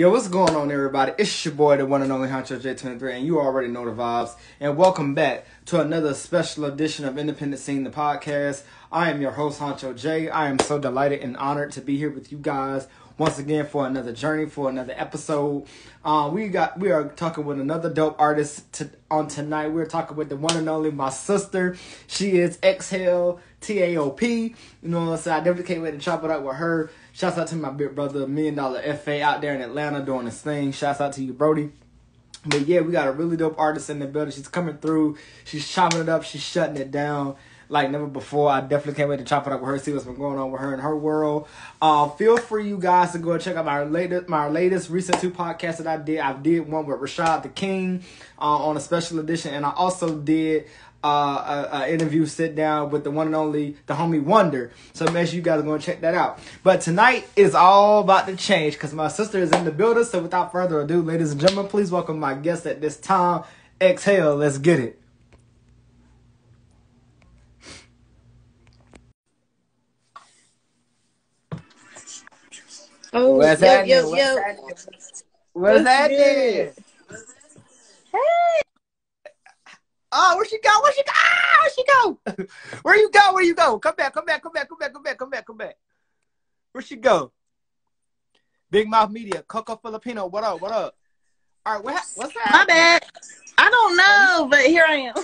Yo, what's going on, everybody? It's your boy, the one and only Honcho J23, and you already know the vibes. And welcome back to another special edition of Independent Scene, the podcast. I am your host, Honcho J. I am so delighted and honored to be here with you guys once again for another journey, for another episode. We are talking with another dope artist on tonight. We're talking with the one and only my sister. She is Exhale Taop. You know what I'm saying? I definitely can't wait to chop it up with her. Shouts out to my big brother, $1 Million FA out there in Atlanta doing his thing. Shouts out to you, Brody. But yeah, we got a really dope artist in the building. She's coming through. She's chopping it up. She's shutting it down like never before. I definitely can't wait to chop it up with her, see what's been going on with her and her world. Feel free, you guys, to go and check out my latest recent 2 podcasts that I did. I did one with Rashad the King on a special edition, and I also did an interview sit down with the one and only the homie Wonder. So make sure you guys are going to check that out. But tonight is all about to change because my sister is in the building. So without further ado, ladies and gentlemen, please welcome my guest at this time. Exhale, let's get it. Oh, What's yo, happening? yo, What's yo. happening? What's happening? Good? Hey. Oh, where she go? Where she go? Ah, where she go? Where you go? Where you go? Come back, come back, come back, come back, come back, come back, come back. Where she go? Big Mouth Media, Coco Filipino, what up, what up? All right, what's happening? My bad. I don't know, but here I am.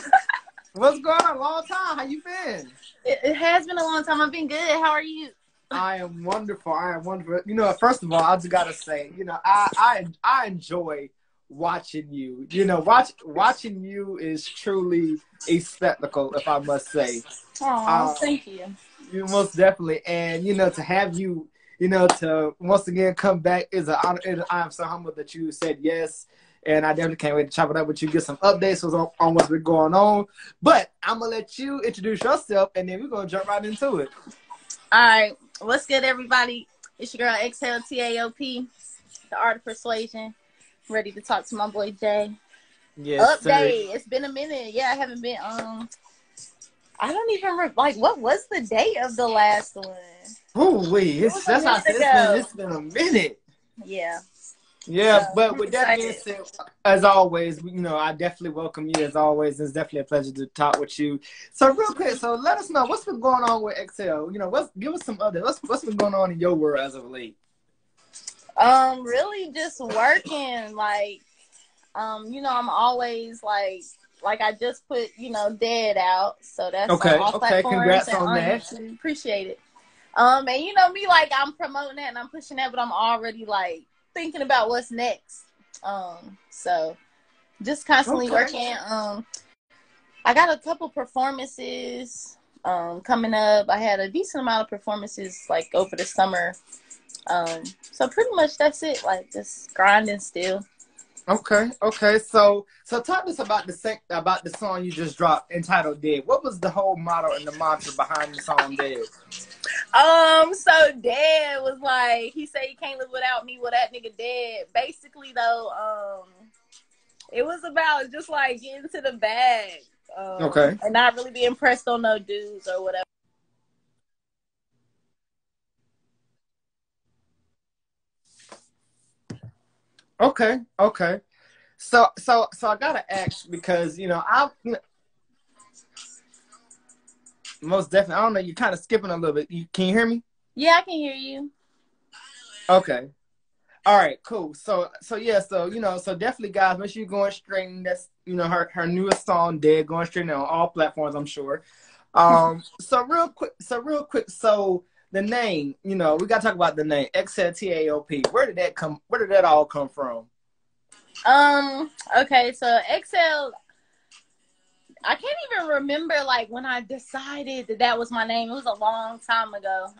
What's going on? Long time. How you been? It has been a long time. I've been good. How are you? I am wonderful. I am wonderful. You know, first of all, I just gotta say, you know, I enjoy watching you. You know, watching you is truly a spectacle, if I must say. Oh, thank you. You most definitely, and you know, to have you, you know, to once again come back is an honor. I am so humbled that you said yes, and I definitely can't wait to chop it up with you, get some updates on what's been going on. But I'm gonna let you introduce yourself, and then we're gonna jump right into it. All right. What's good, everybody? It's your girl, Exhale Taop, the art of persuasion. Ready to talk to my boy Jay. Yes, Update. sir. It's been a minute. Yeah, I haven't been. I don't even remember. Like, what was the date of the last one? Oh, wait. That's how it's been a minute. Yeah. Yeah, So, but with that being said, as always, you know, I definitely welcome you as always. It's definitely a pleasure to talk with you. So real quick, so let us know what's been going on with Excel. You know, give us some other what's been going on in your world as of late. Really just working. Like, you know, I'm always like I just put, you know, Dead out. So that's okay. on all Okay, platforms. congrats and on that. YouTube. Appreciate it. And you know me, like I'm promoting that and I'm pushing that, but I'm already like thinking about what's next. So just constantly working. I got a couple performances coming up. I had a decent amount of performances like over the summer. So pretty much that's it. Like just grinding still. Okay. So talk to us about the song you just dropped entitled "Dead." What was the whole motto and the mantra behind the song "Dead"? So Dead was like, he said he can't live without me. Well, that nigga dead. Basically, though, it was about just like getting to the bag. And not really being pressed on no dudes or whatever. Okay. So I gotta ask because you know most definitely. I don't know. You're kind of skipping a little bit. Can you hear me? Yeah, I can hear you. Okay. All right. Cool. So yeah. So you know. So definitely, guys, make sure you go and stream. That's you know her newest song, "Dead," going straight on all platforms. I'm sure. So real quick. So the name. You know, we gotta talk about the name XLTAOP. Where did that come? Where did that all come from? Okay. So Excel. I can't even remember like when I decided that was my name. It was a long time ago.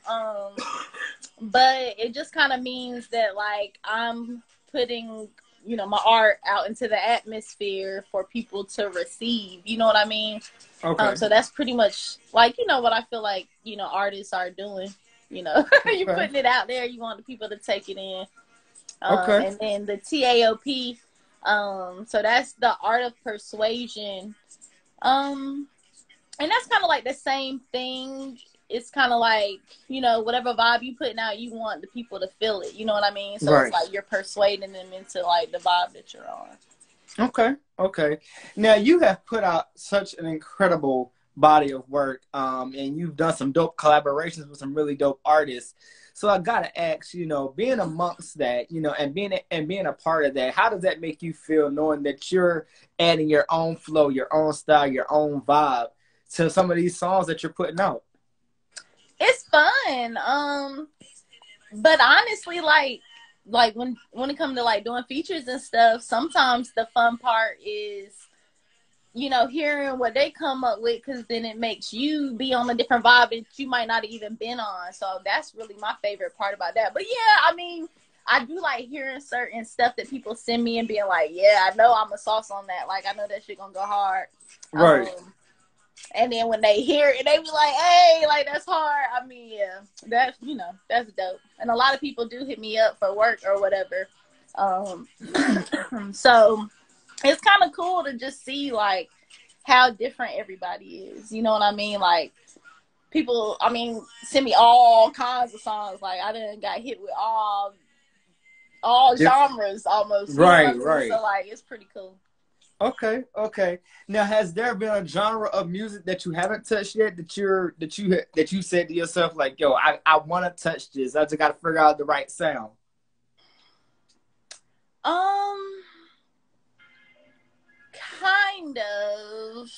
But it just kind of means that like I'm putting, you know, my art out into the atmosphere for people to receive. You know what I mean? Okay. So that's pretty much like, you know, what I feel like, you know, artists are doing. You know, you're putting it out there. You want the people to take it in. And then the TAOP. So that's the art of persuasion. And that's kind of like the same thing it's kind of like, you know, whatever vibe you putting out, you want the people to feel it. You know what I mean? So Right. it's like you're persuading them into like the vibe that you're on. Okay. Now you have put out such an incredible body of work, and you've done some dope collaborations with some really dope artists. So I gotta ask, you know, being amongst that, you know, and being a part of that, how does that make you feel, knowing that you're adding your own flow, your own style, your own vibe to some of these songs that you're putting out? It's fun. But honestly, like when it comes to like doing features and stuff, sometimes the fun part is, you know, hearing what they come up with, because then it makes you be on a different vibe that you might not have even been on. So that's really my favorite part about that. But yeah, I mean, I do like hearing certain stuff that people send me and being like, yeah, I know I'm a sauce on that. Like, I know that shit gonna go hard. Right. And then when they hear it, they be like, hey, like, that's hard. I mean, yeah, that's, you know, that's dope. And a lot of people do hit me up for work or whatever. So it's kind of cool to just see, like, how different everybody is. You know what I mean? Like, people, I mean, send me all kinds of songs. Like, I done got hit with all genres almost. You know what I mean? Right. So, like, it's pretty cool. Okay. Now, has there been a genre of music that you haven't touched yet that you said to yourself, like, yo, I want to touch this. I just got to figure out the right sound. Kind of.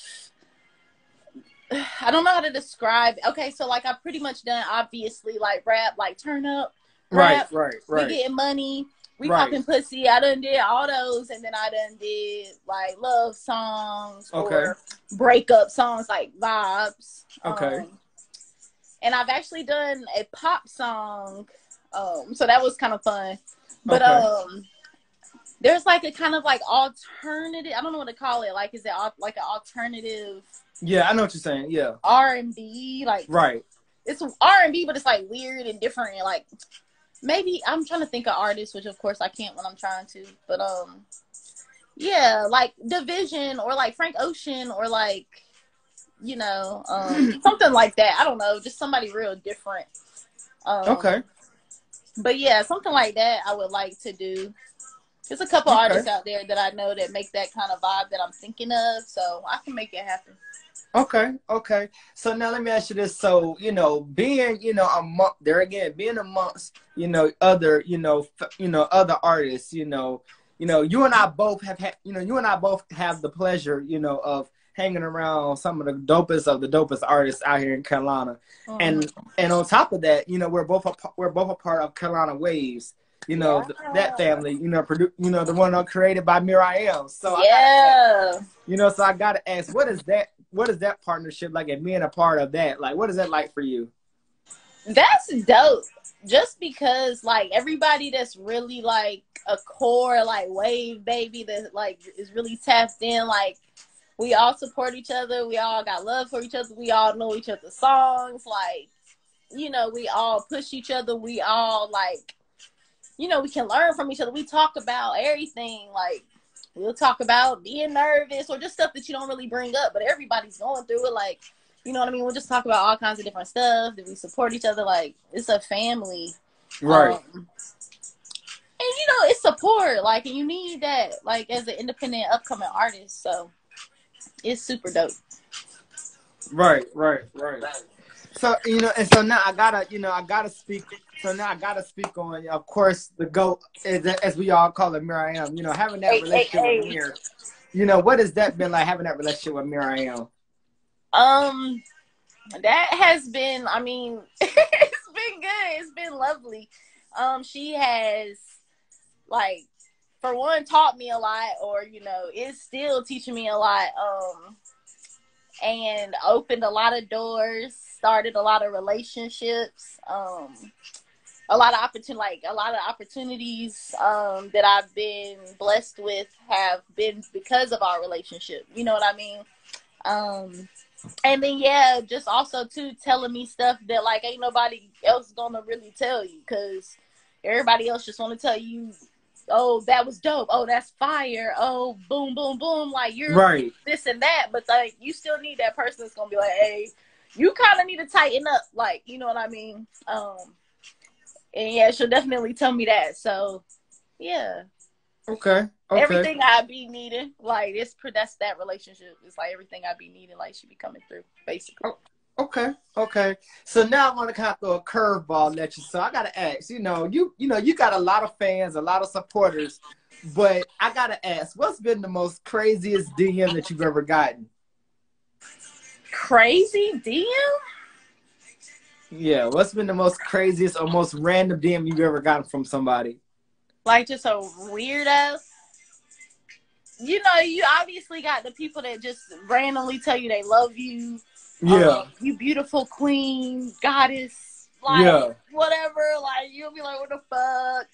I don't know how to describe. Okay, so like I've pretty much done, obviously, like rap, like turn up, rap. Right. We getting money. We popping pussy. I done did all those, and then I done did like love songs or breakup songs, like vibes. Okay. And I've actually done a pop song, so that was kind of fun. But there's like a kind of like alternative. I don't know what to call it. Like, is it like an alternative? Yeah, I know what you're saying. Yeah. R&B, like it's R&B, but it's like weird and different. And like, maybe I'm trying to think of artists, which of course I can't when I'm trying to. But yeah, like Division or like Frank Ocean or like, you know, something like that. I don't know, just somebody real different. But yeah, something like that I would like to do. There's a couple artists out there that I know that make that kind of vibe that I'm thinking of, so I can make it happen. Okay. So now let me ask you this. So, you know, being, you know, being amongst, you know, other, other artists, you and I both have the pleasure, you know, of hanging around some of the dopest artists out here in Carolina. And on top of that, you know, we're both a part of Carolina Waves. You know, that family, you know, the one created by Miriam. So I gotta ask, what is that partnership like, and being a part of that? Like, what is that like for you? That's dope. Just because like everybody that's really like a core like wave baby that like is really tapped in, like we all support each other, we all got love for each other, we all know each other's songs, like, you know, we all push each other, we all like, you know, we can learn from each other. We talk about everything. Like, we'll talk about being nervous or just stuff that you don't really bring up, but everybody's going through it. Like, you know what I mean? We'll just talk about all kinds of different stuff. That we support each other. Like, it's a family. Right. And, you know, it's support. Like, and you need that, like, as an independent upcoming artist. So, it's super dope. Right. So, you know, and so now I gotta speak. So now I gotta speak on, of course, the GOAT, as we all call it, Miriam. You know, having that relationship with Mir. You know, what has that been like, having that relationship with Miriam? That has been, I mean, it's been good. It's been lovely. She has, like, for one, taught me a lot, or, you know, is still teaching me a lot. And opened a lot of doors, started a lot of relationships, a lot of opportunities that I've been blessed with have been because of our relationship. You know what I mean? And then, yeah, just also, too, telling me stuff that, like, ain't nobody else gonna really tell you, because everybody else just want to tell you, oh, that was dope. Oh, that's fire. Oh, boom, boom, boom. Like, you're this and that. But, like, you still need that person that's going to be like, hey, you kind of need to tighten up, like, you know what I mean? And yeah, she'll definitely tell me that. So yeah. Okay. Everything I be needing, like that's that relationship. It's like everything I be needing, like she be coming through, basically. Okay. So now I'm gonna kind of throw a curveball at you. So I gotta ask, you got a lot of fans, a lot of supporters, but I gotta ask, what's been the most craziest DM that you've ever gotten? Crazy DM? Yeah, what's been the most craziest or most random DM you've ever gotten from somebody? Like just a weirdo. You obviously got the people that just randomly tell you they love you. Yeah. You beautiful queen, goddess, whatever. Like, you'll be like, what the fuck?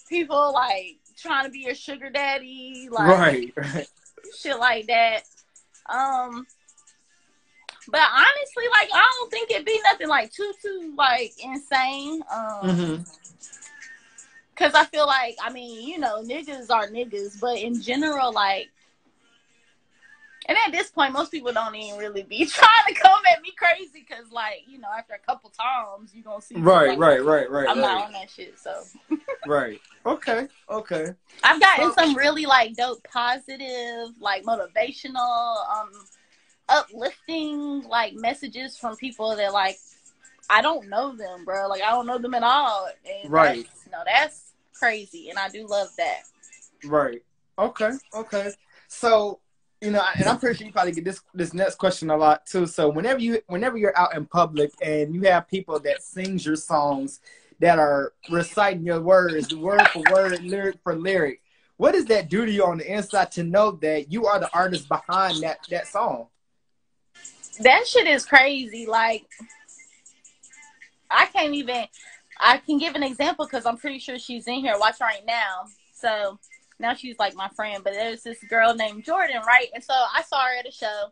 People like trying to be your sugar daddy, like right. shit like that. But honestly, like, I don't think it'd be nothing like too like insane. Cause I feel like, I mean, niggas are niggas, but in general, like, and at this point, most people don't even really be trying to come at me crazy, cause like, after a couple times, you gonna see. Right. I'm not on that shit, so. Right. Okay. I've gotten some really like dope, positive, like motivational, uplifting like messages from people that like I don't know them, bro. Like, I don't know them at all. And right. That's crazy, and I do love that. Right. Okay. So, and I'm pretty sure you probably get this next question a lot too. So whenever you're out in public and you have people that sings your songs, that are reciting your words, word for word, lyric for lyric, what does that do to you on the inside to know that you are the artist behind that song? That shit is crazy. Like, I can give an example because I'm pretty sure she's in here watching right now. So now she's like my friend, but there's this girl named Jordan, right? And so I saw her at a show.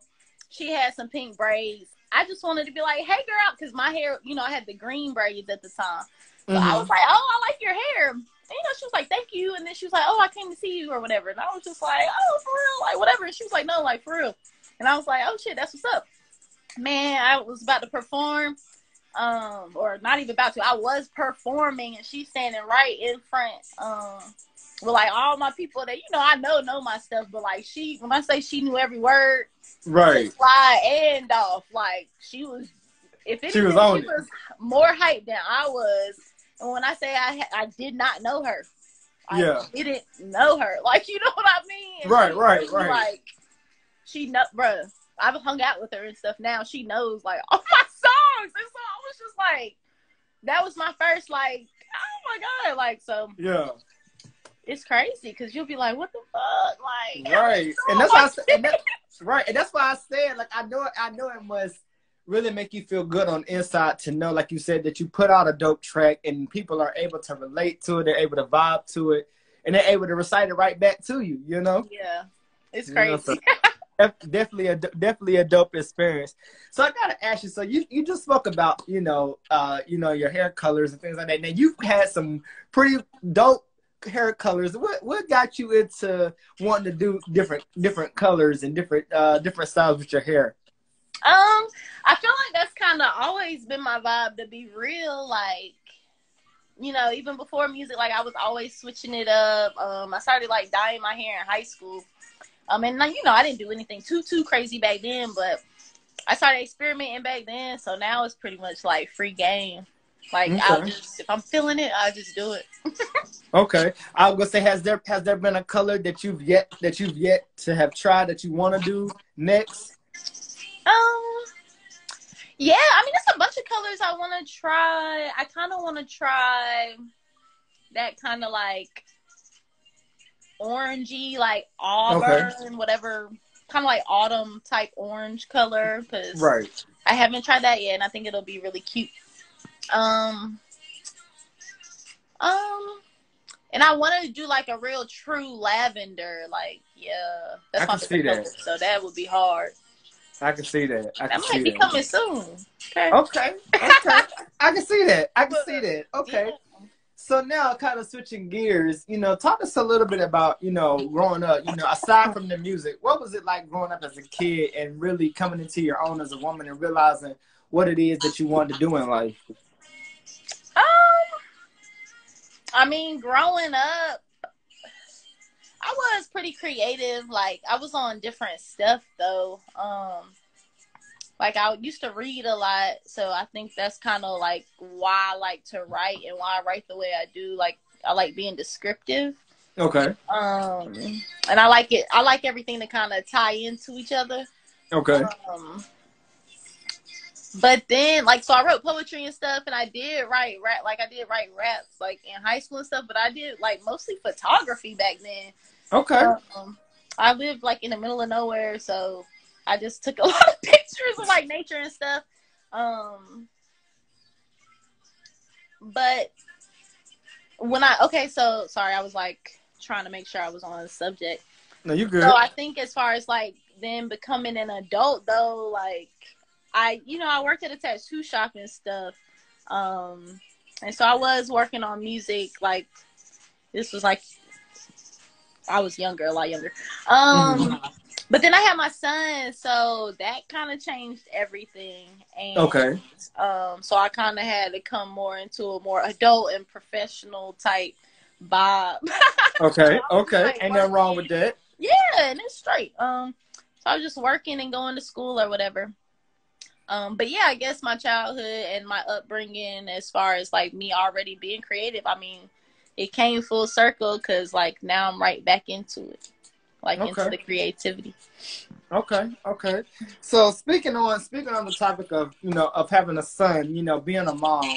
She had some pink braids. I just wanted to be like, hey girl, because my hair, I had the green braids at the time. So I was like, oh, I like your hair. And, she was like, thank you. And then she was like, oh, I came to see you or whatever. And I was just like, oh, for real? Like, whatever. And she was like, no, like, for real. And I was like, oh, shit, that's what's up. Man, I was about to perform. Or not even about to. I was performing, and she's standing right in front. With, like, all my people that, I know my stuff. But, like, when I say she knew every word. Right. Fly and off. Like, she was, if anything, she was more hyped than I was. And when I say I did not know her, I didn't know her. Like, you know what I mean? And right. Like, she know, bruh. I've hung out with her and stuff now. She knows, like, all my songs. And so I was just like, that was my first, like, oh my God. Like, so. Yeah. It's crazy because you'll be like, what the fuck? Like, right. And that's why I said, right. And that's why I said, like, I know it must really make you feel good on the inside to know, like you said, that you put out a dope track and people are able to relate to it, they're able to vibe to it, and they're able to recite it right back to you, Yeah, it's crazy. So definitely a dope experience. So I gotta ask you, so you just spoke about, your hair colors and things like that. Now you've had some pretty dope hair colors. What got you into wanting to do different colors and different styles with your hair? I feel like that's kind of always been my vibe, to be real. Like, even before music, like, I was always switching it up. I started like dyeing my hair in high school. And like, I didn't do anything too crazy back then, but I started experimenting back then. So now it's pretty much like free game. Like, okay. If I'm feeling it, I'll just do it. Okay. I was gonna say, has there been a color that you've yet to have tried that you want to do next? Yeah, I mean, there's a bunch of colors I want to try. I kind of want to try that kind of like orangey, like auburn, whatever, kind of like autumn type orange color. Cause I haven't tried that yet, and I think it'll be really cute. And I want to do like a real true lavender. Like, yeah, that's my favorite color. So that would be hard. I can see that. That might be coming soon. Okay. I can see that. Okay. Yeah. So now, kind of switching gears, talk us a little bit about, growing up, aside from the music, what was it like growing up as a kid and really coming into your own as a woman and realizing what it is that you wanted to do in life? I mean, growing up, I was pretty creative. Like, I was on different stuff, though. Like, I used to read a lot, so I think that's kind of, like, why I like to write and why I write the way I do. Like, I like being descriptive. Okay. And I like it. I like everything to kind of tie into each other. Okay. But then, like, so I wrote poetry and stuff, and I did write rap. Like, I did write raps, like, in high school and stuff, but I did, like, mostly photography back then. Okay. I lived, like, in the middle of nowhere, so I just took a lot of pictures of, like, nature and stuff. But when so, sorry, I was, like, trying to make sure I was on the subject. No, you're good. So I think as far as, like, then becoming an adult, though, like, I worked at a tattoo shop and stuff. And so I was working on music, like, this was, like, I was younger, a lot younger. But then I had my son, so that kind of changed everything. And, okay. So I kind of had to come more into a more adult and professional type vibe. Okay, So okay. like, ain't nothing wrong with that. Yeah, and it's straight. So I was just working and going to school or whatever. But yeah, I guess my childhood and my upbringing, as far as like me already being creative, I mean, it came full circle because like now I'm right back into it, like into the creativity. Okay. So speaking on the topic of of having a son, being a mom,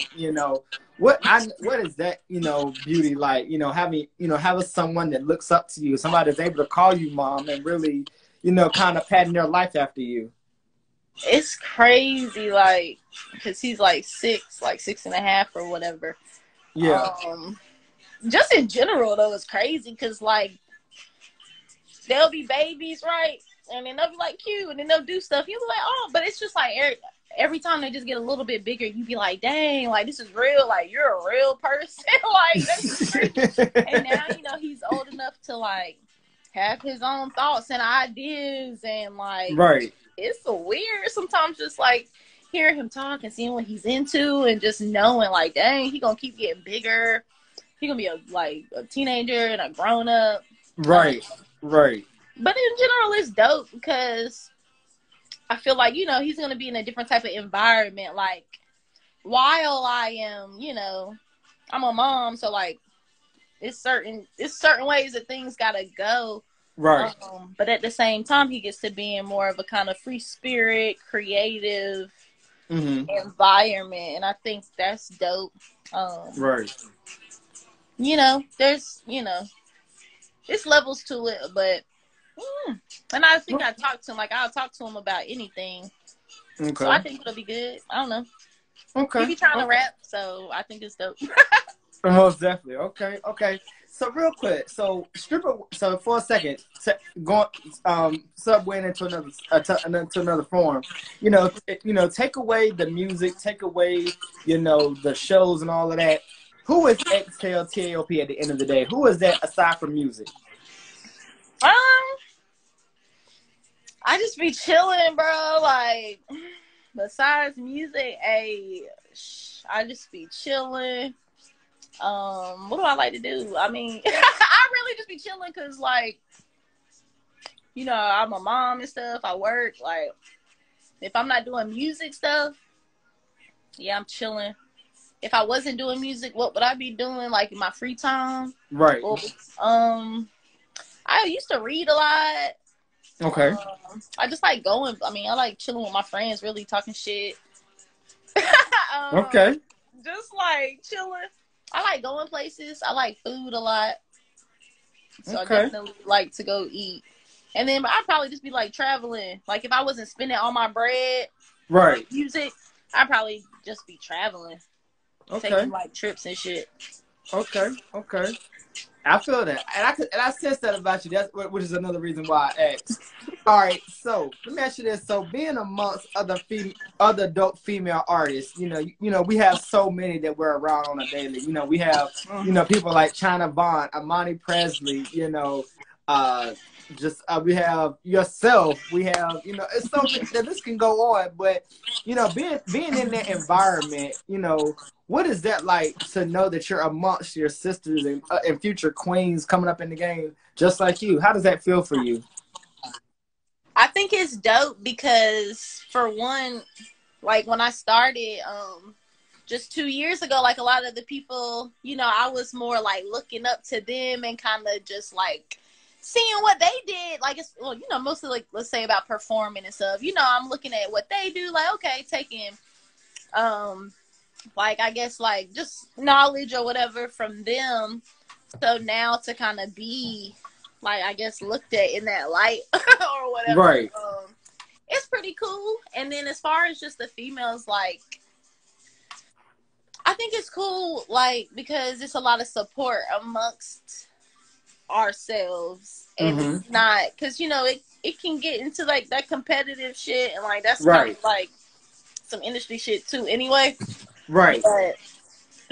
what is that beauty like? Having someone that looks up to you, somebody that's able to call you mom and really kind of pattern their life after you. It's crazy, like, because he's like 6.5 or whatever. Yeah. Just in general, though, it's crazy because, like, they'll be babies, right? And then they'll be, like, cute, and then they'll do stuff. You'll be like, oh, but it's just, like, every time they just get a little bit bigger, you be like, dang, like, this is real. Like, you're a real person. Like, that's crazy. And now, he's old enough to, like, have his own thoughts and ideas and, like, right. It's so weird sometimes just like hearing him talk and seeing what he's into and just knowing like, dang, he gonna keep getting bigger. He gonna be a teenager and a grown up. Right. Right. But in general, it's dope because I feel like, he's gonna be in a different type of environment. Like while I am, I'm a mom, so like it's certain ways that things gotta go. Right. But at the same time, he gets to be in more of a kind of free spirit, creative environment. And I think that's dope. Right. There's, it's levels to it, but, and I think I'll talk to him about anything. Okay. So I think it'll be good. I don't know. Okay. He be trying to rap, so I think it's dope. Most definitely. Okay. So real quick, so for a second, subway into another form. Take away the music, take away the shows and all of that. Who is Exhale Taop at the end of the day? Who is that aside from music? I just be chilling, bro. Like besides music, I just be chilling. What do I like to do? I mean, I really just be chilling because, like, I'm a mom and stuff. I work. Like, if I'm not doing music stuff, yeah, I'm chilling. If I wasn't doing music, what would I be doing, like, in my free time? Right. Well, I used to read a lot. Okay. I just like going. I mean, I like chilling with my friends, really talking shit. Okay. Just, like, chilling. I like going places. I like food a lot. So I definitely like to go eat. And then I'd probably just be like traveling. Like if I wasn't spending all my bread on music, I'd probably just be traveling. Taking like trips and shit. Okay. I feel that, and I sense that about you. That's which is another reason why I asked. All right, so let me ask you this: so being amongst other dope female artists, we have so many that we're around on a daily. We have people like China Vaughn, Amani Presley, uh, we have yourself. We have it's so many that this can go on, but being in that environment, what is that like to know that you're amongst your sisters and future queens coming up in the game just like you? How does that feel for you? I think it's dope because, for one, like when I started, just 2 years ago, like a lot of the people, I was more like looking up to them and kind of just like seeing what they did. Like, it's, well, mostly like, let's say about performing and stuff. I'm looking at what they do, like, okay, taking, like, I guess, like, just knowledge or whatever from them. So now to kind of be, like, I guess, looked at in that light or whatever. Right. It's pretty cool. And then as far as just the females, like, I think it's cool, like, because it's a lot of support amongst ourselves. And it's not, because, it can get into, like, that competitive shit. And, like, that's kind of, like, some industry shit, too, anyway. Right. But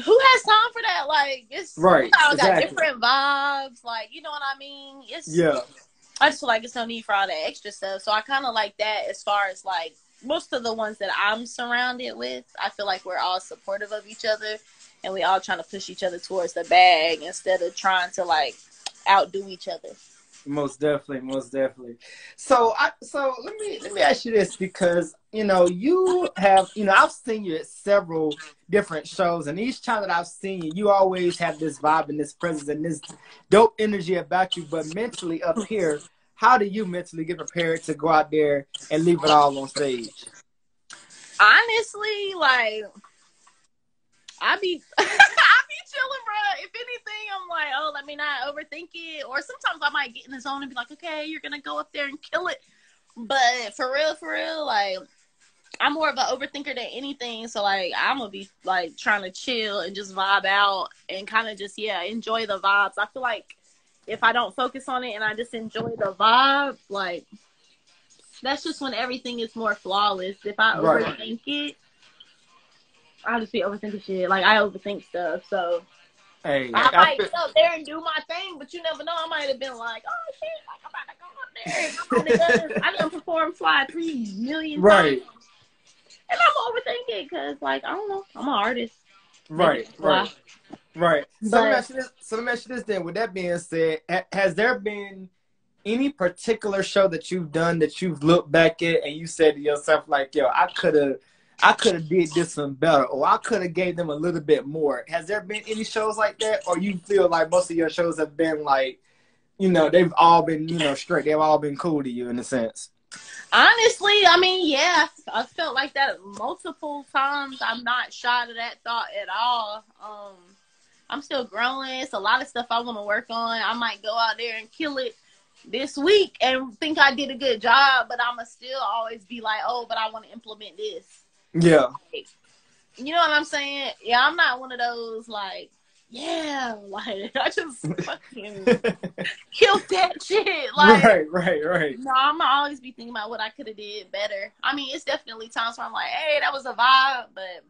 who has time for that? Like, it's right. Got Exactly. different vibes. Like, you know what I mean? I just feel like it's no need for all that extra stuff. So I kind of like that as far as, like, most of the ones that I'm surrounded with, I feel like we're all supportive of each other and we all trying to push each other towards the bag instead of trying to, like, outdo each other. Most definitely. So let me ask you this, because you have I've seen you at several different shows, and each time that I've seen you, you always have this vibe and this presence and this dope energy about you. But mentally up here, how do you mentally get prepared to go out there and leave it all on stage? Honestly, like, I be chilling, bro. If anything, I'm like, oh, let me not overthink it. Or sometimes I might get in the zone and be like, okay, you're gonna go up there and kill it. But for real, like, I'm more of an overthinker than anything. So, like, I'm gonna be like trying to chill and just vibe out and kind of just enjoy the vibes. I feel like if I don't focus on it and I just enjoy the vibes, like, that's just when everything is more flawless. If I overthink it, I'll just be overthinking shit. Like, I overthink stuff, so I might get up there and do my thing, but you never know. I might have been like, oh shit, like, I'm about to go up there. I done performed Fly 3 million times. And I'm overthinking because, like, I don't know. I'm an artist. Right. So let me ask you this then. With that being said, has there been any particular show that you've done that you've looked back at and you said to yourself, like, yo, I could have did this one better, or I could have gave them a little bit more? Has there been any shows like that, or you feel like most of your shows have been like, they've all been, straight, they've all been cool to you in a sense? Honestly, I mean, yeah, I felt like that multiple times. I'm not shy to that thought at all. I'm still growing. It's a lot of stuff I want to work on. I might go out there and kill it this week and think I did a good job, but I'ma still always be like, oh, but I want to implement this. Yeah. Like, you know what I'm saying? Yeah, I'm not one of those, like, like, I just fucking killed that shit. Like, right. No, I'm gonna always be thinking about what I could have did better. I mean, it's definitely times where I'm like, hey, that was a vibe, but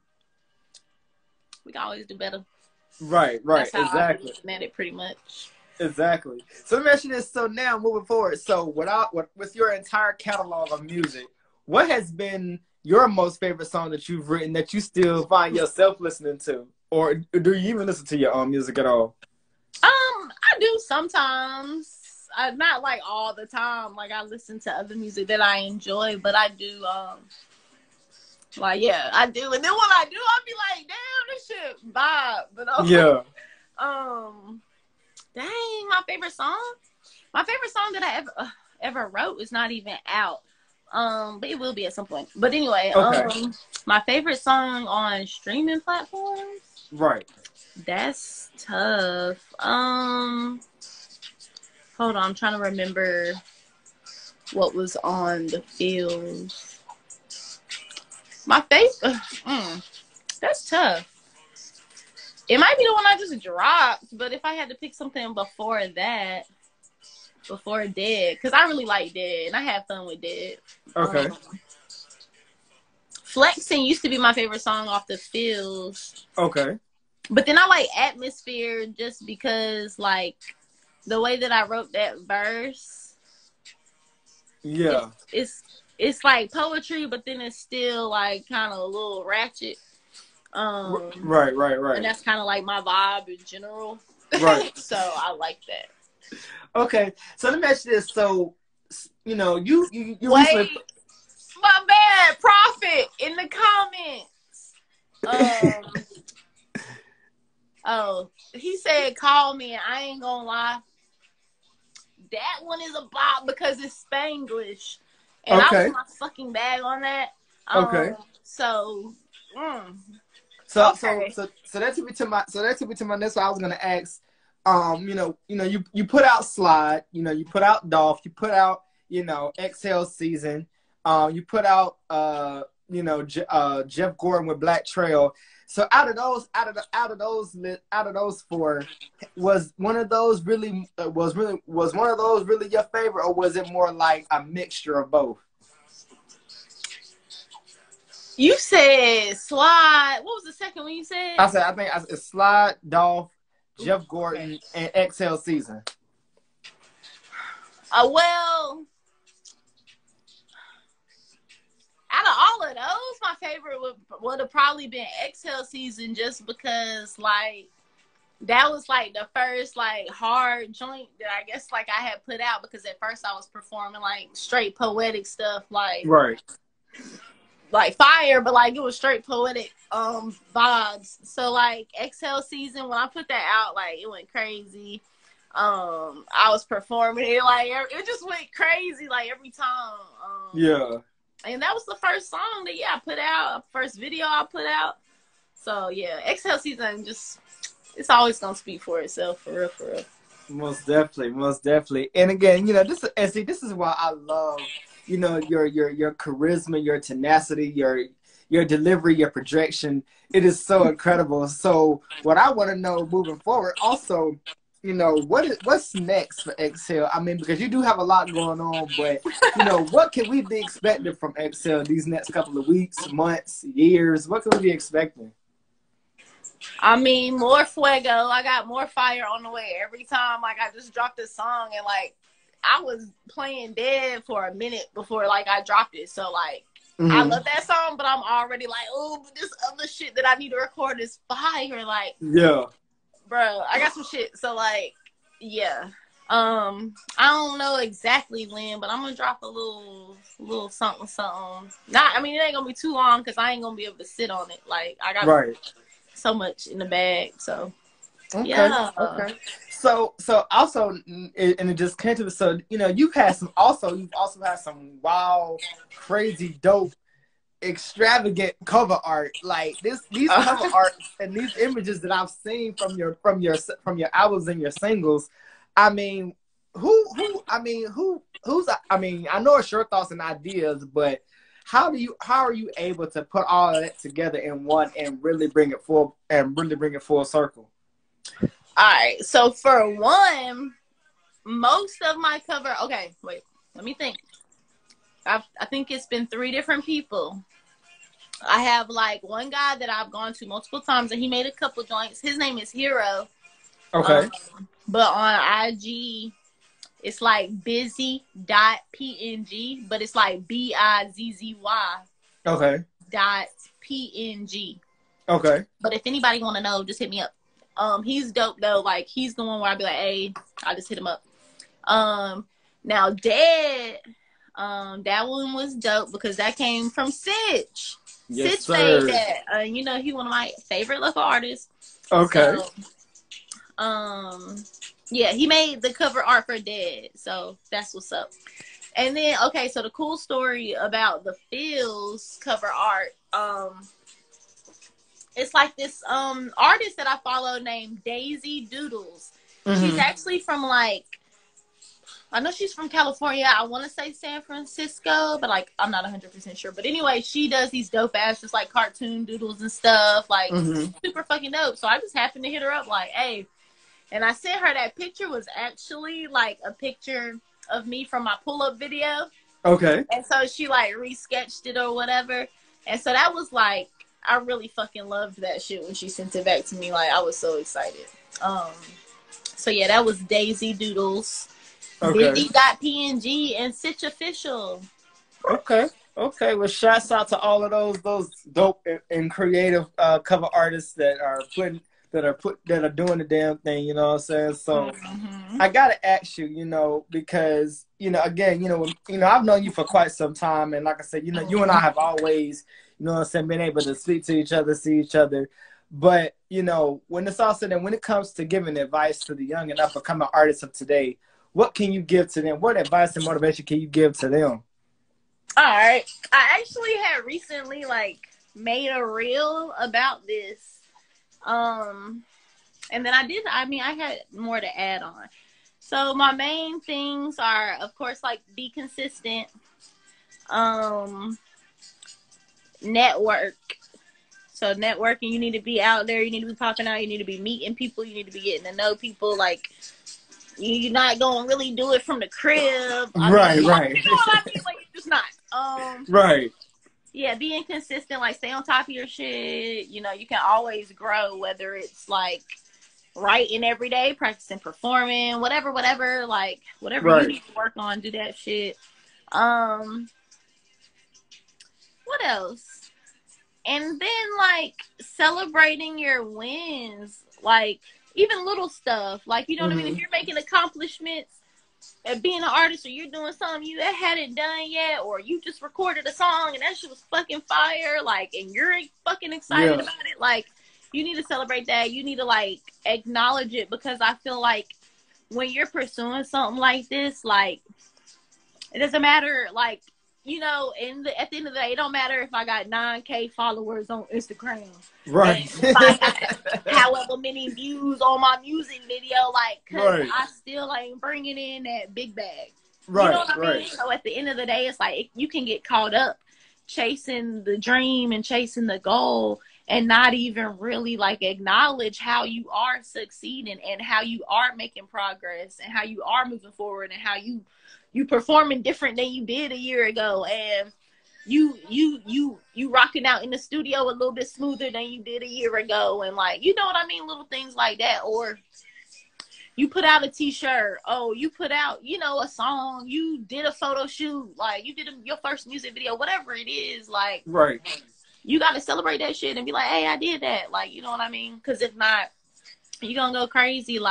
we can always do better. Right. That's how Exactly. I'm at it, pretty much. Exactly. So let me ask you this. So now moving forward, so with your entire catalog of music, what has been your most favorite song that you've written that you still find yourself listening to? Or do you even listen to your own music at all? I do sometimes. Not like all the time. Like, I listen to other music that I enjoy, but I do, like, yeah, I do. And then when I do, I'll be like, damn, this shit vibe. But, dang, my favorite song that I ever wrote is not even out. But it will be at some point. But anyway, my favorite song on streaming platforms. Right. That's tough. Hold on, I'm trying to remember what was on the fields. My favorite. That's tough. It might be the one I just dropped, but if I had to pick something before Dead, because I really like Dead, and I had fun with Dead. Okay. Flexing used to be my favorite song off the Feels. Okay. But then I like Atmosphere just because, like, the way that I wrote that verse. Yeah. It's like poetry, but then it's still, like, kind of a little ratchet. Right. And that's kind of like my vibe in general. Right. So I like that. Okay. So let me ask you this. So, you know, you Wait, recently... my bad, Prophet, in the comments. Oh, he said, call me, and I ain't gonna lie. That one is a bop because it's Spanglish. And I was my fucking bag on that. Okay. So, So that took me to my next one. I was gonna ask, you put out Slide, you put out Dolph, you put out, Exhale Season, you put out Jeff Gordon with Black Trail. So out of those four, was one of those really your favorite, or was it more like a mixture of both? You said Slide. What was the second one you said? I think it's Slide, Dolph, Jeff Gordon, and Exhale Season. Well, out of all of those, my favorite would have probably been Exhale Season, just because, like, that was, like, the first, like, hard joint that I guess, like, I had put out, because at first I was performing, like, straight poetic stuff, like... Right. Like fire, but like it was straight poetic vibes. So like Exhale Season, when I put that out, like it went crazy. I was performing it, like it just went crazy, like every time. Yeah. And that was the first song that I put out, first video I put out. So yeah, Exhale Season, just it's always gonna speak for itself, for real. Most definitely. And again, this is why I love, your charisma, your tenacity, your delivery, your projection. It is so incredible. So what I want to know moving forward, also, what's next for Exhale? I mean, because you do have a lot going on, but what can we be expecting from Exhale these next couple of weeks, months, years? What can we be expecting? I mean, more fuego. I got more fire on the way every time. Like, I just dropped this song, and like I was playing Dead for a minute before like I dropped it. So like I love that song, but I'm already like, oh, but this other shit that I need to record is fire. Like, yeah, bro, I got some shit. So like, yeah. I don't know exactly when, but I'm gonna drop a little something. Not, I mean, it ain't gonna be too long because I ain't gonna be able to sit on it. Like, I got so much in the bag. So yeah. Okay. So also, and it just came to me. So you've also had some wild, crazy, dope, extravagant cover art. Like these cover art and these images that I've seen from your albums and your singles. I mean, I know it's your thoughts and ideas, but how are you able to put all of that together in one and really bring it full circle? All right, so for one, most of my cover. Okay, wait, let me think. I think it's been 3 different people. I have like one guy that I've gone to multiple times, and he made a couple joints. His name is Hero. Okay. But on IG, it's like busy.png, but it's like BIZZY. Okay. .png. Okay. But if anybody want to know, just hit me up. He's dope though. Like he's the one where I'd be like, hey, I just hit him up. Now Dead, that one was dope because that came from Sitch. Yes, Sitch sir. made that. He one of my favorite local artists. Okay. So, yeah, he made the cover art for Dead. So that's what's up. And then, okay, so the cool story about the Feels cover art, it's like this artist that I follow named Daisy Doodles. She's actually from like I know she's from California. I want to say San Francisco, but like I'm not 100% sure. But anyway, she does these dope ass just like cartoon doodles and stuff, like super fucking dope. So I just happened to hit her up like, hey, and I sent her that picture was actually like a picture of me from my pull up video. Okay. And so she like resketched it or whatever. And so that was like, I really fucking loved that shit when she sent it back to me. Like I was so excited. So yeah, that was Daisy Doodles. Okay. Busy.png and Sitch Official. Okay. Okay. Well, shouts out to all of those dope and creative cover artists that are doing the damn thing. You know what I'm saying? So I gotta ask you, you know, because again, I've known you for quite some time, and like I said, you and I have always, you know what I'm saying, been able to speak to each other, see each other. But when it's all said and when it comes to giving advice to the young and up and coming artists of today, what can you give to them? What advice and motivation can you give to them? All right. I actually had recently made a reel about this. And then I had more to add on. So my main things are, of course, be consistent, network. So networking, you need to be out there, you need to be popping out, you need to be meeting people, you need to be getting to know people. You're not gonna really do it from the crib. Right. You know what I mean? You're just not. Right. Yeah, being consistent, stay on top of your shit. You can always grow, whether it's writing every day, practicing performing, whatever, whatever right. You need to work on, do that shit. What else? And then celebrating your wins, even little stuff, you know what I mean? If you're making accomplishments at being an artist, or you're doing something you hadn't done yet, or you just recorded a song and that shit was fucking fire, and you're fucking excited about it, you need to celebrate that. You need to acknowledge it, because I feel when you're pursuing something like this, it doesn't matter, at the end of the day, it don't matter if I got 9K followers on Instagram. Right. And if I got however many views on my music video, because I still ain't bringing in that big bag. Right. You know what I mean? So at the end of the day, it's you can get caught up chasing the dream and chasing the goal and not even really acknowledge how you are succeeding and how you are making progress and how you are moving forward and how you performing different than you did a year ago, and you rocking out in the studio a little bit smoother than you did a year ago, and you know what I mean, little things like that. Or you put out a t-shirt, you put out a song, you did a photo shoot, you did your first music video, whatever it is, right, you got to celebrate that shit and be like, hey, I did that, you know what I mean? Because if not, you're gonna go crazy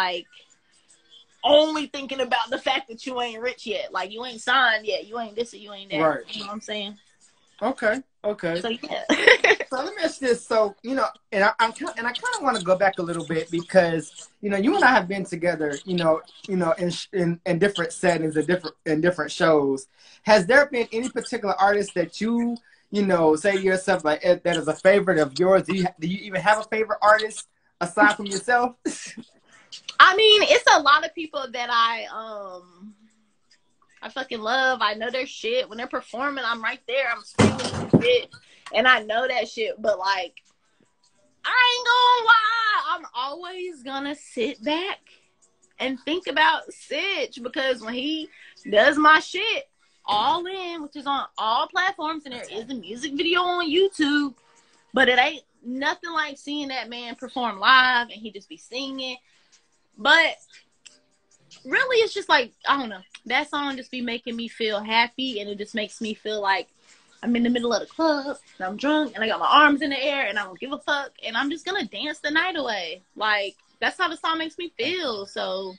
only thinking about the fact that you ain't rich yet, you ain't signed yet, you ain't this or you ain't that. Right. You know what I'm saying? Okay. So yeah. So let me ask you this. So and I kind of want to go back a little bit, because you and I have been together, in different settings and different shows. Has there been any particular artist that you say to yourself that is a favorite of yours? Do you even have a favorite artist aside from yourself? I mean, it's a lot of people that I fucking love. I know their shit. When they're performing, I'm right there. I'm screaming shit, and I know that shit. But I ain't gonna lie, I'm always gonna sit back and think about Sitch, because when he does my shit, All In, which is on all platforms, and there is a music video on YouTube, but it ain't nothing like seeing that man perform live and he just be singing. But really, it's just I don't know. That song just be making me feel happy, and it just makes me feel like I'm in the middle of the club, and I'm drunk, and I got my arms in the air, and I don't give a fuck, and I'm just gonna dance the night away. That's how the song makes me feel. So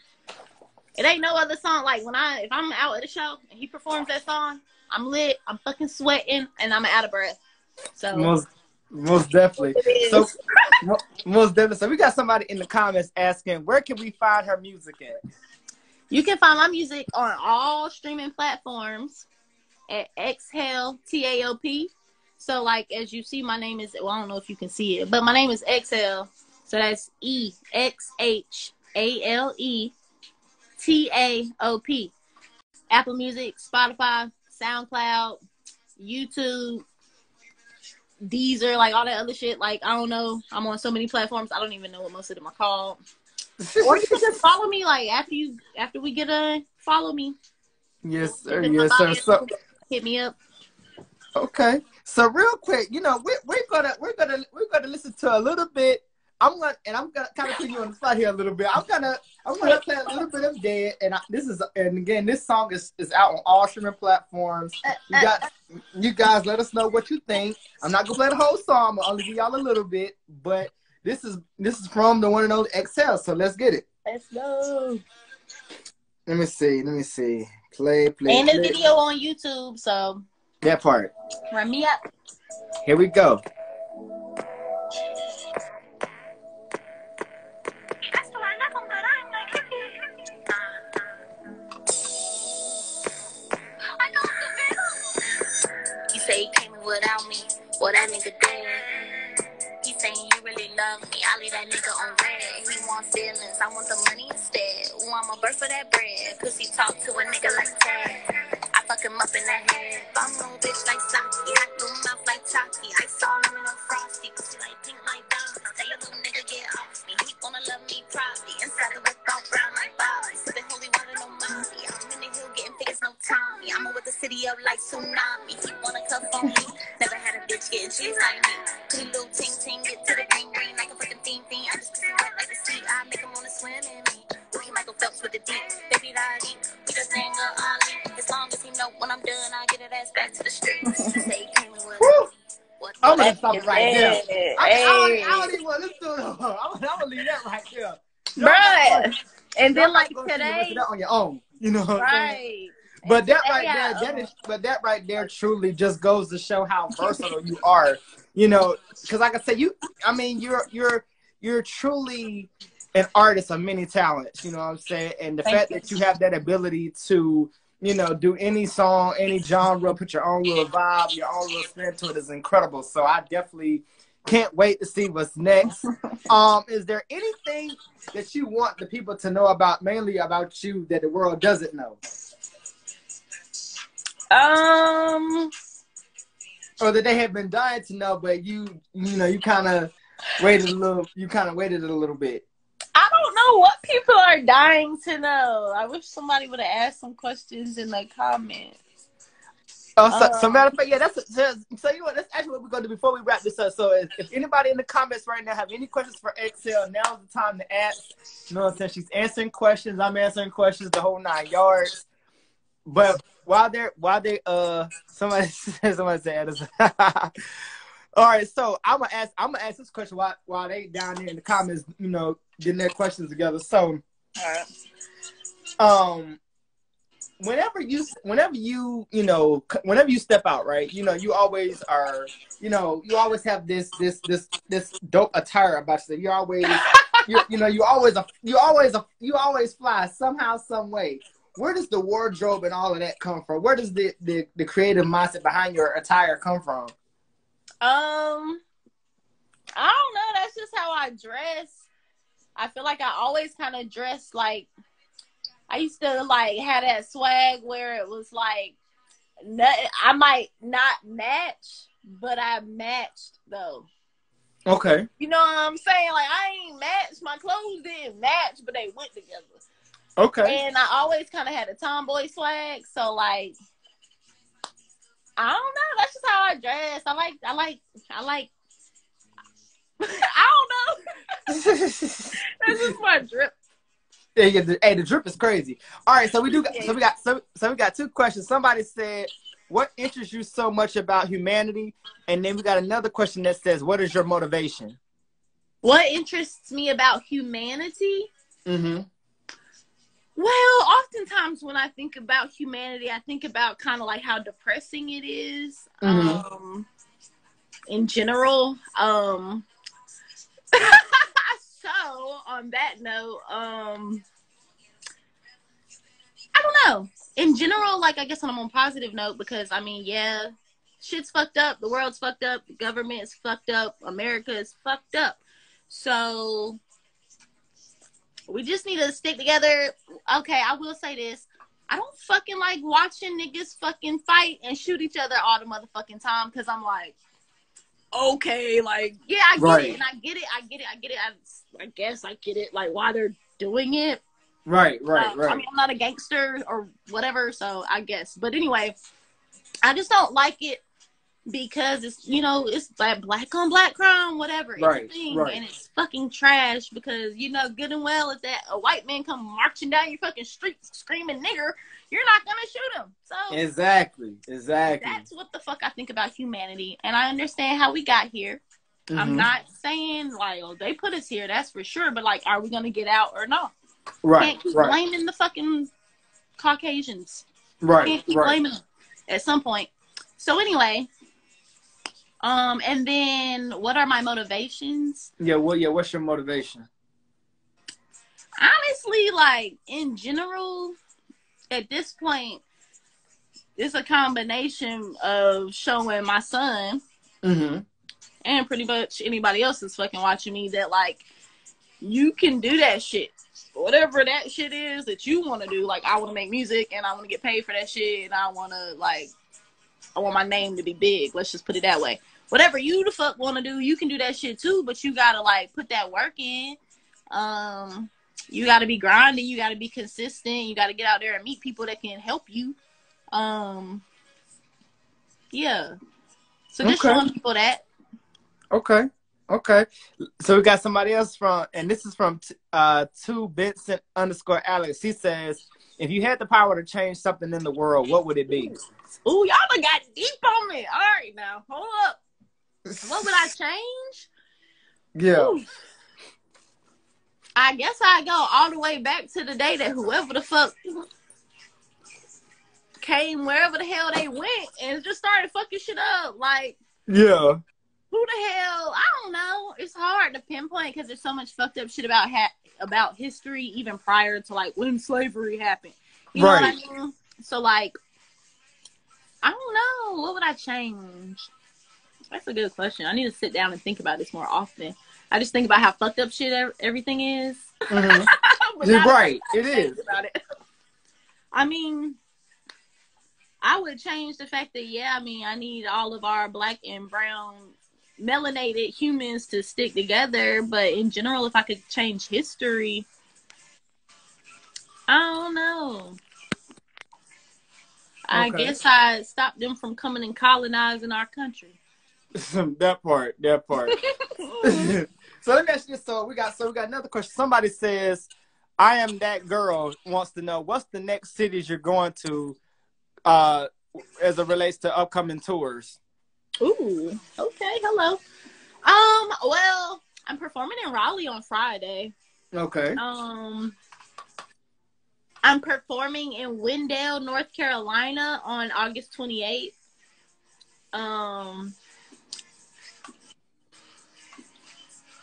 it ain't no other song. If I'm out at a show and he performs that song, I'm lit, I'm fucking sweating, and I'm out of breath. So Most definitely. So, most definitely. So we got somebody in the comments asking, where can we find her music at? You can find my music on all streaming platforms at Exhale, Taop. So, as you see, my name is, I don't know if you can see it, but my name is Exhale. So that's EXHALE TAOP. Apple Music, Spotify, SoundCloud, YouTube, Deezer, like all that other shit. Like, I don't know. I'm on so many platforms. I don't even know what most of them are called. Or you can just follow me. Like after we get a follow me. Yes, sir. Yes, sir. So hit me up. Okay. So real quick, you know, we're gonna listen to a little bit. I'm gonna kind of put you on the spot here a little bit. I'm gonna play a little bit of Dead, and again, this song is out on all streaming platforms. You guys let us know what you think. I'm not gonna play the whole song. I'm gonna only give y'all a little bit, but this is from the one and only XL. So let's get it. Let's go. Let me see. Play. And the video on YouTube, so that part. Run me up. Here we go. He say he came in without me. Well, that nigga dead. He saying you really love me. I leave that nigga on red. He want feelings. I want the money instead. Ooh, I'ma birth for that bread. Cause he talk to a nigga like that. I fuck him up in the head. I'm no bitch like Saki. I do mouth like Taki. I saw him in a frosty. Pussy like pink like diamonds. Tell your little nigga get off me. He wanna love me proudly. Inside the whip all brown like Bobby. Sipping holy water, no mommy. I'm in the hill getting figures, no Tommy. I'm with the city up like tsunami. He wanna cuff on me. Never had a bitch getting cheese like me. Pretty little ting ting, get to the ring ring like a fucking fiend. I just pussy wet like the sea. I make him wanna swim in me. Rookie Michael Phelps with the deep. Baby daddy, we just hang up Ollie. As long as he know when I'm done, I get that ass back to the streets. Say he came with what? I'm gonna stop it right there. I don't even want to listen to it. I'm gonna leave that right there. Bruh. And then like today, that on your own, you know. Right. But that right there truly just goes to show how versatile you are, you know. Because like I said, you're truly an artist of many talents. You know what I'm saying? And the fact that you have that ability to, you know, do any song, any genre, put your own little vibe, your own little spin to it is incredible. So I definitely can't wait to see what's next. Is there anything that you want the people to know about, mainly about you, that the world doesn't know? Or that they have been dying to know, but you kind of waited a little bit. I don't know what people are dying to know. I wish somebody would have asked some questions in the comments. So matter of fact, yeah, so you know what, that's actually what we're gonna do before we wrap this up. So if anybody in the comments right now have any questions for XL, now's the time to ask. You know what I'm saying? She's answering questions, I'm answering questions, the whole 9 yards. But while they somebody said this. All right, so I'm gonna ask this question while they down there in the comments, you know, getting their questions together. So, whenever you step out, right? You know, you always are, you know, you always have this dope attire about you. You always, you always fly somehow, some way. Where does the wardrobe and all of that come from? Where does the creative mindset behind your attire come from? I don't know. That's just how I dress. I feel like I always kind of dress like, I used to like have that swag where it was like, I might not match, but I matched though. Okay. You know what I'm saying? Like I ain't matched. My clothes didn't match, but they went together. Okay. And I always kind of had a tomboy swag, so like, I don't know. That's just how I dress. I like. I don't know. That's just my drip. Hey, the drip is crazy. All right, so we got 2 questions. Somebody said, "What interests you so much about humanity?" And then we got another question that says, "What is your motivation?" What interests me about humanity? Mm-hmm. Well, oftentimes when I think about humanity, I think about kind of like how depressing it is. Mm-hmm. In general. So on that note, I don't know. In general, like I guess on a more positive note, because I mean, yeah, shit's fucked up, the world's fucked up, the government's fucked up, America is fucked up. So we just need to stick together. Okay, I will say this. I don't fucking like watching niggas fucking fight and shoot each other all the motherfucking time, because I'm like, okay, like, yeah, I get it, and I get it. I guess I get it, like, why they're doing it. Right. I mean, I'm not a gangster or whatever, so I guess. But anyway, I just don't like it because it's, you know, it's like black on black crime, whatever. It's a thing, and it's fucking trash because, you know, good and well, if that a white man come marching down your fucking street screaming nigger, you're not gonna shoot him. So exactly. That's what the fuck I think about humanity, and I understand how we got here. Mm-hmm. I'm not saying like, oh, they put us here, that's for sure. But like, are we gonna get out or not? Can't keep blaming the fucking Caucasians. Can't keep blaming them at some point. So anyway, and then what are my motivations? What's your motivation? Honestly, like, in general, at this point, it's a combination of showing my son and pretty much anybody else that's fucking watching me that, like, you can do that shit. Whatever that shit is that you want to do. Like, I want to make music and I want to get paid for that shit, and I want my name to be big. Let's just put it that way. Whatever you the fuck want to do, you can do that shit too, but you gotta, like, put that work in. You gotta be grinding. You gotta be consistent. You gotta get out there and meet people that can help you. Yeah. So just showing people that. Okay. So we got somebody else and this is from 2Vincent_Alex. He says, if you had the power to change something in the world, what would it be? Ooh, y'all done got deep on me. All right, now, hold up. What would I change? Yeah. Ooh. I guess I go all the way back to the day that whoever the fuck came wherever the hell they went and just started fucking shit up. Like, yeah. Who the hell? I don't know. It's hard to pinpoint because there's so much fucked up shit about history even prior to, like, when slavery happened. You know what I mean? So, like, I don't know. What would I change? That's a good question. I need to sit down and think about this more often. I just think about how fucked up shit everything is. Right. It is. About it. I mean, I would change the fact that, I need all of our black and brown melanated humans to stick together. But in general, if I could change history, I don't know. I guess I'd stop them from coming and colonizing our country. that part. So let me ask you this. So we got another question. Somebody says, I am that girl, wants to know, what's the next cities you're going to as it relates to upcoming tours? Ooh, okay, hello. Well, I'm performing in Raleigh on Friday. Okay. I'm performing in Wendell, North Carolina on August 28th.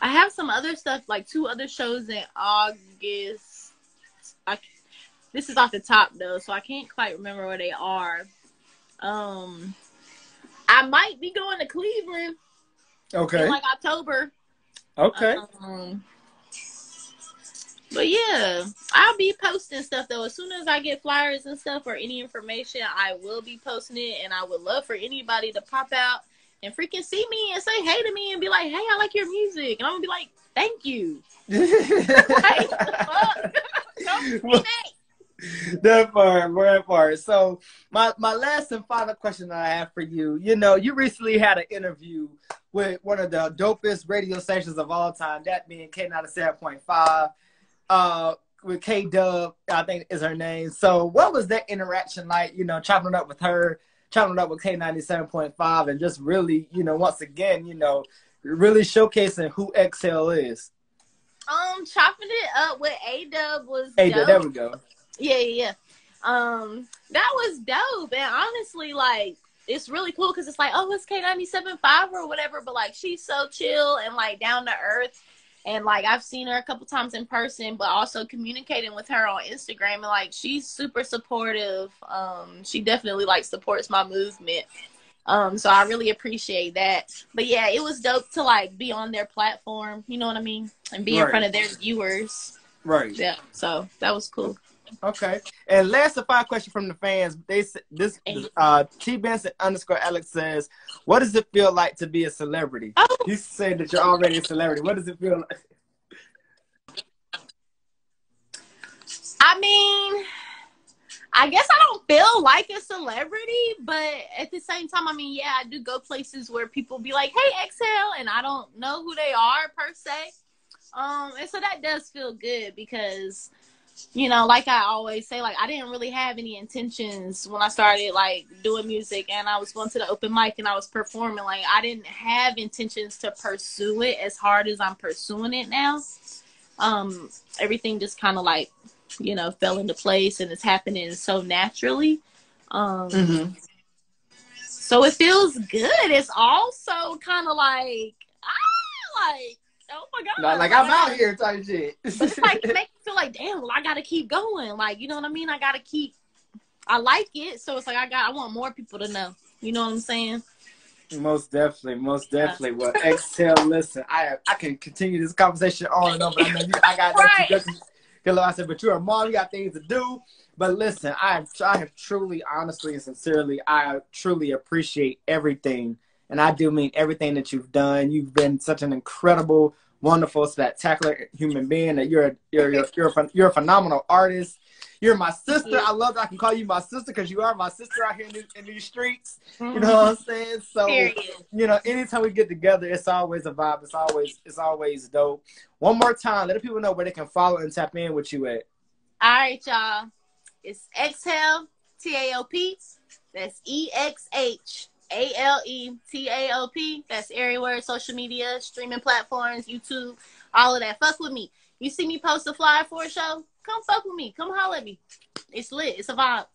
I have some other stuff, like 2 other shows in August. This is off the top, though, so I can't quite remember where they are. I might be going to Cleveland. Okay. In, like, October. Okay. But yeah, I'll be posting stuff, though. As soon as I get flyers and stuff or any information, I will be posting it. And I would love for anybody to pop out and freaking see me and say hey to me and be like, hey, I like your music. And I'm going to be like, thank you. That part. So my last and final question that I have for you, you recently had an interview with one of the dopest radio stations of all time, that being K97.5, with K-Dub, I think is her name. So what was that interaction like, chopping it up with her, chopping it up with K97.5, and just really, once again, really showcasing who XL is? Chopping it up with A-Dub was A-Dub, there we go. Yeah. That was dope. And honestly, like, it's really cool because it's like, oh, it's K97.5 or whatever, but, like, she's so chill and, like, down to earth. And, like, I've seen her a couple times in person, but also communicating with her on Instagram. And, like, she's super supportive. She definitely, like, supports my movement. So I really appreciate that. But, yeah, it was dope to, like, be on their platform. You know what I mean? And be in front of their viewers. Right. Yeah. So that was cool. Okay. And last and final question from the fans. They this T Benson _ Alex says, "What does it feel like to be a celebrity?" Oh. You said that you're already a celebrity. What does it feel like? I mean, I guess I don't feel like a celebrity, but at the same time, I mean, yeah, I do go places where people be like, "Hey, Exhale," and I don't know who they are per se. And so that does feel good because, you know, like I always say, like I didn't really have any intentions when I started like doing music and I was going to the open mic and I was performing. Like I didn't have intentions to pursue it as hard as I'm pursuing it now. Everything just kind of like, you know, fell into place and it's happening so naturally. Mm-hmm. So it feels good. It's also kind of like, oh my God. Like I'm out here type shit. But it's like, it makes me feel like, damn, well, I got to keep going. Like, you know what I mean? I like it. So it's like, I want more people to know. You know what I'm saying? Most definitely. Well, Exhale, listen, I can continue this conversation on and on, but I know I got right. I said, but you're a mom, you got things to do. But listen, I have truly, honestly, and sincerely, I truly appreciate everything. And I do mean everything that you've done. You've been such an incredible, wonderful, spectacular human being. That you're a phenomenal artist. You're my sister. I love that I can call you my sister because you are my sister out here in these streets. Mm-hmm. You know what I'm saying? So, you know, anytime we get together, it's always a vibe. It's always dope. One more time, let the people know where they can follow and tap in with you at. All right, y'all. It's Exhale, Taop. That's EXHALE, That's everywhere, social media, streaming platforms, YouTube, all of that. Fuck with me. You see me post a flyer for a show? Come fuck with me. Come holler at me. It's lit. It's a vibe.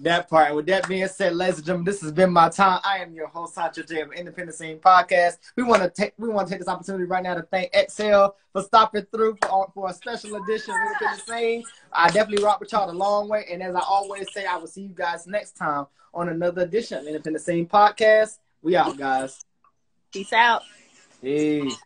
That part. And with that being said, ladies and gentlemen, this has been my time. I am your host, Hancho J of Independent Scene Podcast. We want to take this opportunity right now to thank Exhale for stopping through for a special edition of Independent Scene. I definitely rock with y'all the long way. And as I always say, I will see you guys next time on another edition of Independent Scene Podcast. We out, guys. Peace out. Peace.